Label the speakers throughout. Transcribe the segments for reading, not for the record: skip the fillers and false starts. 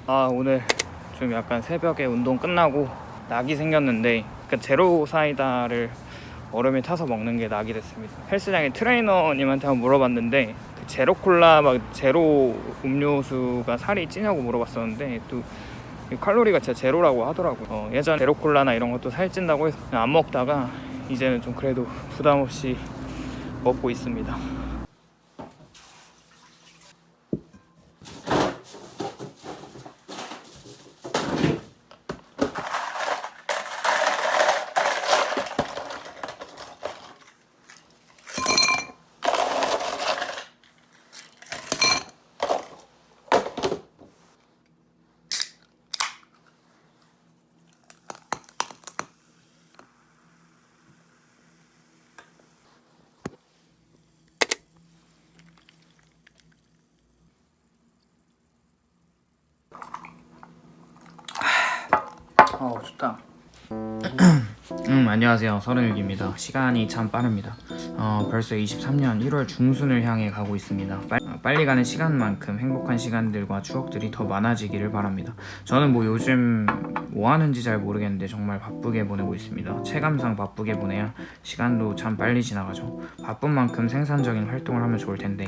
Speaker 1: 오늘 좀 약간 새벽에 운동 끝나고 낙이 생겼는데, 그러니까 제로 사이다를 얼음에 타서 먹는 게 낙이 됐습니다. 헬스장에 트레이너님한테 한번 물어봤는데 그 제로 콜라 막 제로 음료수가 살이 찌냐고 물어봤었는데, 또 칼로리가 진짜 제로라고 하더라고요. 예전 제로 콜라나 이런 것도 살찐다고 해서 안 먹다가 이제는 좀 그래도 부담 없이 먹고 있습니다. 좋다. 안녕하세요. 서른일기입니다. 시간이 참 빠릅니다. 벌써 23년 1월 중순을 향해 가고 있습니다. 빨리 가는 시간만큼 행복한 시간들과 추억들이 더 많아지기를 바랍니다. 저는 요즘 뭐 하는지 잘 모르겠는데 정말 바쁘게 보내고 있습니다. 체감상 바쁘게 보내야 시간도 참 빨리 지나가죠. 바쁜 만큼 생산적인 활동을 하면 좋을 텐데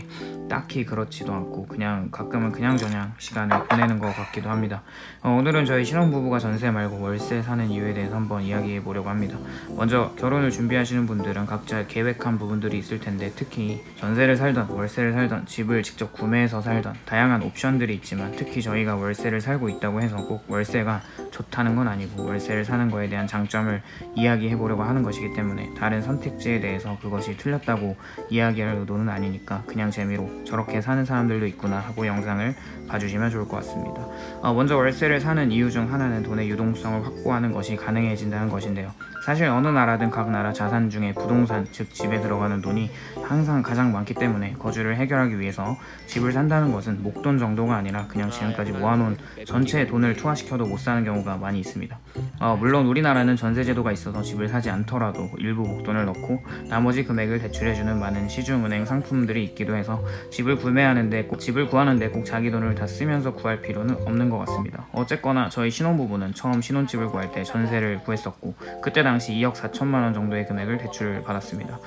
Speaker 1: 딱히 그렇지도 않고 그냥 가끔은 그냥저냥 시간을 보내는 것 같기도 합니다. 오늘은 저희 신혼부부가 전세 말고 월세 사는 이유에 대해서 한번 이야기해 보려고 합니다. 먼저 결혼을 준비하시는 분들은 각자 계획한 부분들이 있을 텐데, 특히 전세를 살던 월세를 살던 집을 직접 구매해서 살던 다양한 옵션들이 있지만, 특히 저희가 월세를 살고 있다고 해서 꼭 월세가 좋다는 건 아니고 월세를 사는 거에 대한 장점을 이야기해 보려고 하는 것이기 때문에 다른 선택지에 대해서 그것이 틀렸다고 이야기할 의도는 아니니까 그냥 재미로 저렇게 사는 사람들도 있구나 하고 영상을 봐주시면 좋을 것 같습니다. 먼저 월세를 사는 이유 중 하나는 돈의 유동성을 확보하는 것이 가능해진다는 것인데요. 사실 어느 나라든 각 나라 자산 중에 부동산, 즉 집에 들어가는 돈이 항상 가장 많기 때문에 거주를 해결하기 위해서 집을 산다는 것은 목돈 정도가 아니라 그냥 지금까지 모아놓은 전체 돈을 투하시켜도 못 사는 경우가 많이 있습니다. 물론 우리나라는 전세제도가 있어서 집을 사지 않더라도 일부 목돈을 넣고 나머지 금액을 대출해주는 많은 시중은행 상품들이 있기도 해서 집을 구하는데 꼭 자기 돈을 다 쓰면서 구할 필요는 없는 것 같습니다. 어쨌거나 저희 신혼부부는 처음 신혼집을 구할 때 전세를 구했었고, 그때 당시 2억 4천만 원 정도의 금액을 대출을 받았습니다.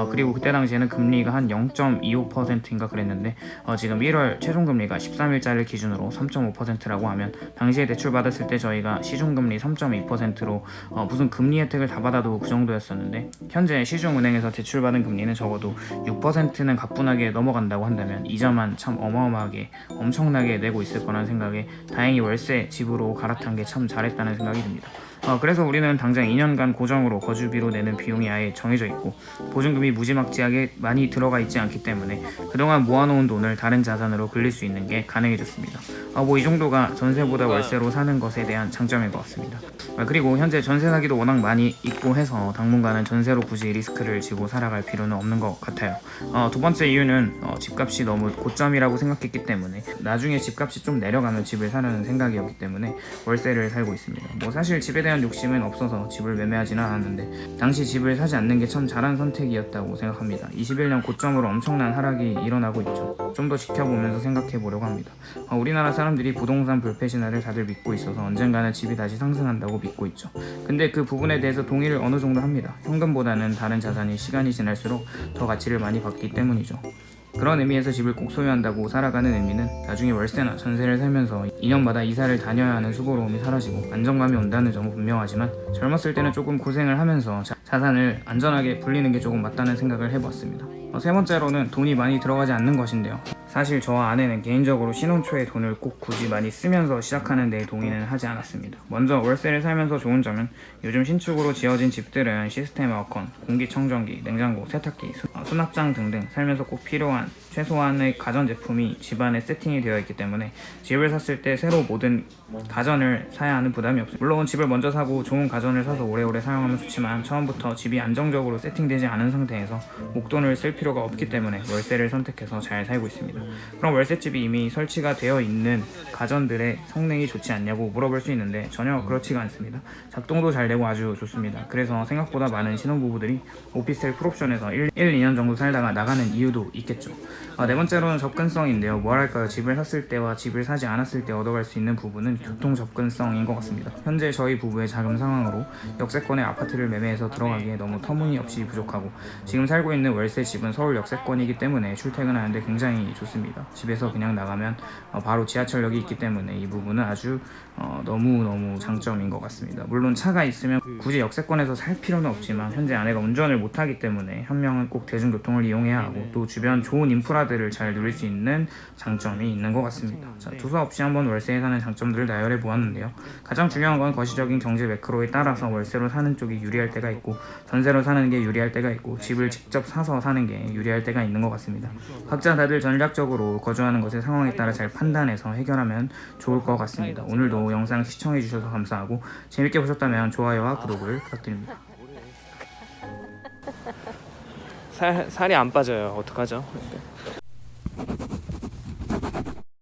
Speaker 1: 그리고 그때 당시에는 금리가 한 0.25%인가 그랬는데, 지금 1월 최종금리가 13일자를 기준으로 3.5%라고 하면 당시에 대출 받았을 때 저희가 시중금리 3.2%로 무슨 금리 혜택을 다 받아도 그 정도였었는데, 현재 시중은행에서 대출받은 금리는 적어도 6%는 가뿐하게 넘어간다고 한다면 이자만 참 어마어마하게 엄청나게 내고 있을 거라는 생각에 다행히 월세 집으로 갈아탄 게 참 잘했다는 생각이 듭니다. 그래서 우리는 당장 2년간 고정으로 거주비로 내는 비용이 아예 정해져 있고 보증금이 무지막지하게 많이 들어가 있지 않기 때문에 그동안 모아놓은 돈을 다른 자산으로 굴릴 수 있는 게 가능해졌습니다. 이 정도가 전세보다 월세로 사는 것에 대한 장점인 것 같습니다. 그리고 현재 전세 사기도 워낙 많이 있고 해서 당분간은 전세로 굳이 리스크를 지고 살아갈 필요는 없는 것 같아요. 두 번째 이유는 집값이 너무 고점이라고 생각했기 때문에 나중에 집값이 좀 내려가면 집을 사려는 생각이었기 때문에 월세를 살고 있습니다. 사실 집에 대한 욕심은 없어서 집을 매매하지는 않았는데 당시 집을 사지 않는 게 참 잘한 선택이었다고 생각합니다. 21년 고점으로 엄청난 하락이 일어나고 있죠. 좀 더 지켜보면서 생각해 보려고 합니다. 우리나라 사람들이 부동산 불패신화를 다들 믿고 있어서 언젠가는 집이 다시 상승한다고 믿고 있죠. 근데 그 부분에 대해서 동의를 어느 정도 합니다. 현금보다는 다른 자산이 시간이 지날수록 더 가치를 많이 받기 때문이죠. 그런 의미에서 집을 꼭 소유한다고 살아가는 의미는 나중에 월세나 전세를 살면서 2년마다 이사를 다녀야 하는 수고로움이 사라지고 안정감이 온다는 점은 분명하지만, 젊었을 때는 조금 고생을 하면서 자산을 안전하게 불리는 게 조금 맞다는 생각을 해봤습니다. 세 번째로는 돈이 많이 들어가지 않는 것인데요. 사실 저와 아내는 개인적으로 신혼 초에 돈을 꼭 굳이 많이 쓰면서 시작하는 데 동의는 하지 않았습니다. 먼저 월세를 살면서 좋은 점은 요즘 신축으로 지어진 집들은 시스템 에어컨, 공기청정기, 냉장고, 세탁기, 수납장 등등 살면서 꼭 필요한 최소한의 가전제품이 집안에 세팅이 되어 있기 때문에 집을 샀을 때 새로 모든 가전을 사야 하는 부담이 없습니다. 물론 집을 먼저 사고 좋은 가전을 사서 오래오래 사용하면 좋지만 처음부터 집이 안정적으로 세팅되지 않은 상태에서 목돈을 쓸 필요가 없기 때문에 월세를 선택해서 잘 살고 있습니다. 그럼 월세집이 이미 설치가 되어 있는 가전들의 성능이 좋지 않냐고 물어볼 수 있는데 전혀 그렇지가 않습니다. 작동도 잘 되고 아주 좋습니다. 그래서 생각보다 많은 신혼부부들이 오피스텔 풀옵션에서 1, 2년 정도 살다가 나가는 이유도 있겠죠. 네 번째로는 접근성인데요. 뭐랄까요, 집을 샀을 때와 집을 사지 않았을 때 얻어갈 수 있는 부분은 교통 접근성인 것 같습니다. 현재 저희 부부의 자금 상황으로 역세권의 아파트를 매매해서 들어가기에 너무 터무니없이 부족하고, 지금 살고 있는 월세 집은 서울 역세권이기 때문에 출퇴근하는데 굉장히 좋습니다. 집에서 그냥 나가면 바로 지하철역이 있기 때문에 이 부분은 아주 너무너무 장점인 것 같습니다. 물론 차가 있으면 굳이 역세권에서 살 필요는 없지만 현재 아내가 운전을 못하기 때문에 한 명은 꼭 대중교통을 이용해야 하고, 또 주변 좋은 인프라들을 잘 누릴 수 있는 장점이 있는 것 같습니다. 자, 두서없이 한번 월세에 사는 장점들을 나열해 보았는데요. 가장 중요한 건 거시적인 경제 매크로에 따라서 월세로 사는 쪽이 유리할 때가 있고, 전세로 사는 게 유리할 때가 있고, 집을 직접 사서 사는 게 유리할 때가 있는 것 같습니다. 각자 다들 전략적으로 거주하는 것의 상황에 따라 잘 판단해서 해결하면 좋을 것 같습니다. 오늘도 영상 시청해 주셔서 감사하고, 재밌게 보셨다면 좋아요와 구독을 부탁드립니다. 살이 안 빠져요. 어떡하죠?